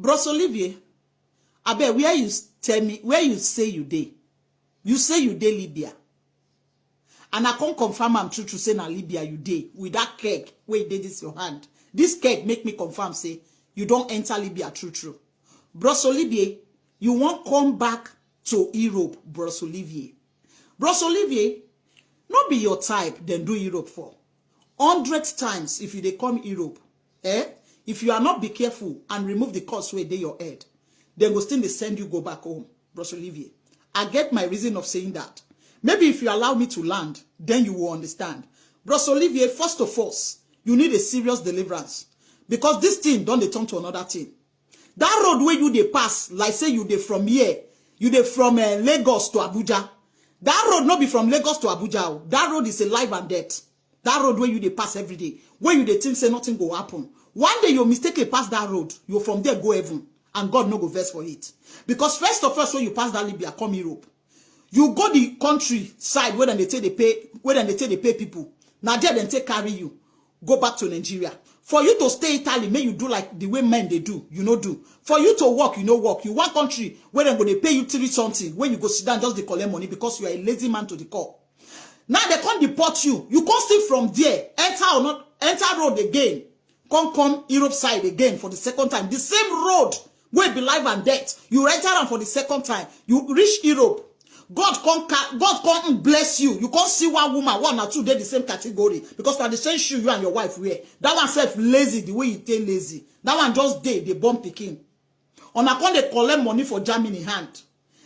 Bros Olivie, I bet where you tell me, where you say you dey. You say you dey Libya. And I can't confirm I'm true to say na Libya you dey. With that cake, where you did this your hand. This cake make me confirm say, you don't enter Libya true. Bros Olivie, you won't come back to Europe, Bros Olivie. Bros Olivie, not be your type, then do Europe for. 100 times if you dey come Europe, if you are not be careful and remove the cost where they your head, then go still they send you go back home, Bros Olivie. I get my reason of saying that. Maybe if you allow me to land, then you will understand. Bros Olivie, first of all, you need a serious deliverance. Because this thing don't they turn to another thing. That road where you they pass, like say you they from here, you they from Lagos to Abuja. That road not be from Lagos to Abuja. That road is a life and death. That road where you they pass every day. Where you they think say nothing go happen. One day you mistakenly pass that road, you from there go heaven. And God no go vex for it. Because first of all, when you pass that Libya, come Europe. You go the countryside where they take they pay people. Now there then take carry you. Go back to Nigeria. For you to stay Italy, may you do like the way men they do. You know do. For you to work, you know work. You want country where they're going to pay you 3 something. When you go sit down, just they collect money because you are a lazy man to the core. Now they can't deport you. You can't see from there. Enter or not enter road again. Come Europe side again for the second time. The same road where be life and death. You enter them for the second time. You reach Europe. God can't bless you. You can't see one woman, 1 or 2, they're the same category. Because for the same shoe you and your wife wear. That one self lazy, the way you take lazy. That one just they bomb picking. On account they collect money for Germany hand.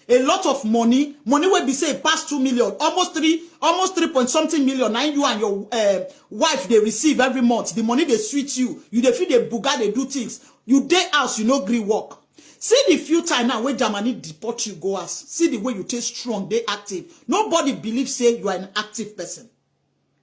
A lot of money will be say past 2 million, almost 3 point something million. Now you and your wife they receive every month. The money they sweet you. You they feel they booga, they do things. You day house, you know agree work. See the few time now when Germany deport you go as. See the way you take strong, they active. Nobody believes say you are an active person.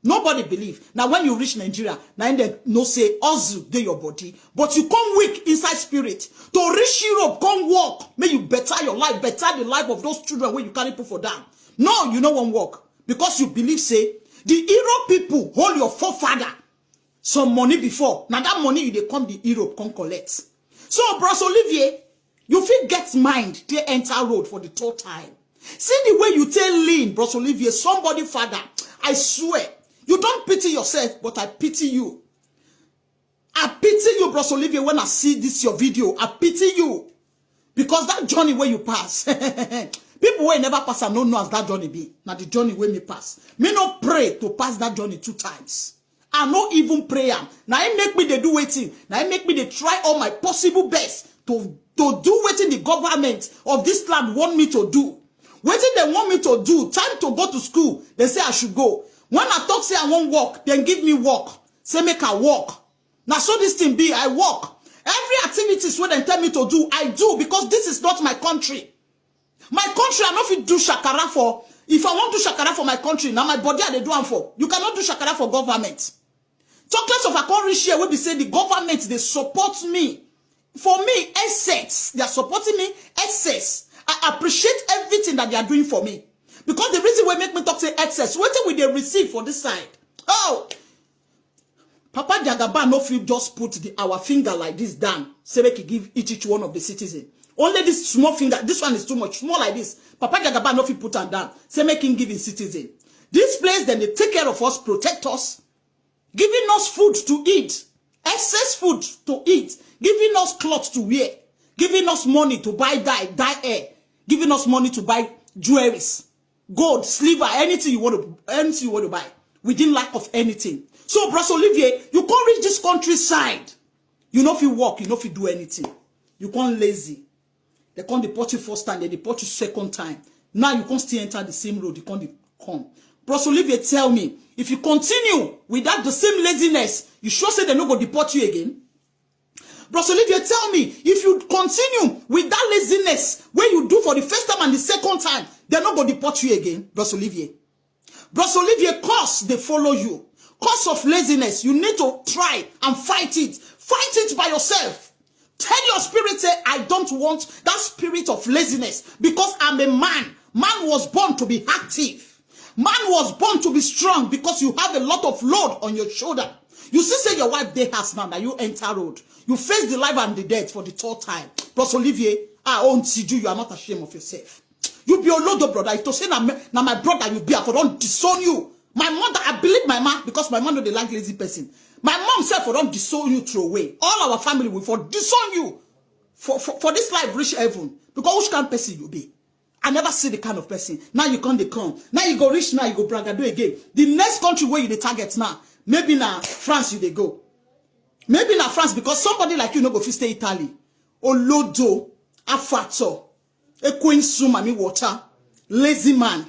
Nobody believe. Now when you reach Nigeria, now they no say ozu they your body, but you come weak inside spirit. To reach Europe, come walk. May you better your life, better the life of those children where you carry people down. No, you know one walk. Because you believe say the Europe people hold your forefather some money before. Now that money you they come the Europe come collect. So Bros Olivie, you feel get mind they enter road for the 3rd time. See the way you tell lean, Bros Olivie, somebody father. I swear, you don't pity yourself, but I pity you. I pity you, Bros Olivie, when I see this your video. I pity you. Because that journey where you pass, people will never pass and don't know as that journey be. Now the journey where me pass. Me not pray to pass that journey 2 times. I not even pray. Now it make me they do waiting. Now it make me they try all my possible best to do waiting the government of this land want me to do. Waiting they want me to do. Time to go to school. They say I should go. When I talk say I won't walk, then give me work. Say make I walk. Now so this thing be, I walk. Every activities when they tell me to do, I do because this is not my country. My country, I not fit do shakara for. If I want to do shakara for my country, now my body I they do am for. You cannot do shakara for government. Talk less of a country share will be say the government, they support me. For me, assets. They are supporting me, assets. I appreciate everything that they are doing for me. Because the reason why make me talk say excess, what will they receive for this side? Oh, Papa Jagaba no fit just put our finger like this down. Say make he give each one of the citizens. Only this small finger, this one is too much, small like this. Papa Jagaba no fit put them down. Say make him give his citizen. This place, then they take care of us, protect us, giving us food to eat, excess food to eat, giving us clothes to wear, giving us money to buy dye hair, giving us money to buy jewelries. Gold, silver, anything you want to buy. We didn't lack of anything. So, Bros Olivie, you can't reach this countryside. You know if you walk, you know if you do anything. You can't lazy. They can't deport you 1st time, they deport you 2nd time. Now you can't still enter the same road, you can't come. Bros Olivie, tell me, if you continue without the same laziness, you sure say they're not going to deport you again? Bros Olivie, tell me, if you continue with that laziness, where you do for the 1st time and the 2nd time, they're not going to deport you again, Bros Olivie. Bros Olivie, cause they follow you. Cause of laziness, you need to try and fight it. Fight it by yourself. Tell your spirit, say, I don't want that spirit of laziness because I'm a man. Man was born to be active. Man was born to be strong because you have a lot of load on your shoulder. You see, say your wife, they has now, that you enter road. You face the life and the death for the third time. Plus Olivie, Juju, you are not ashamed of yourself. You be a load of brother. If to say now my brother, you be, I for don't disown you. My mother, I believe my mom, because my mom know they like lazy person. My mom said for don't disown you throw away. All our family will for disown you. For this life reach heaven. Because which kind of person you be? I never see the kind of person. Now you come, they come. Now you go rich, now you go bragado again. The next country where you the target now, maybe now France you they go. Maybe now France, because somebody like you no go fit stay Italy. Olodo, afato, a queen sumami water, lazy man.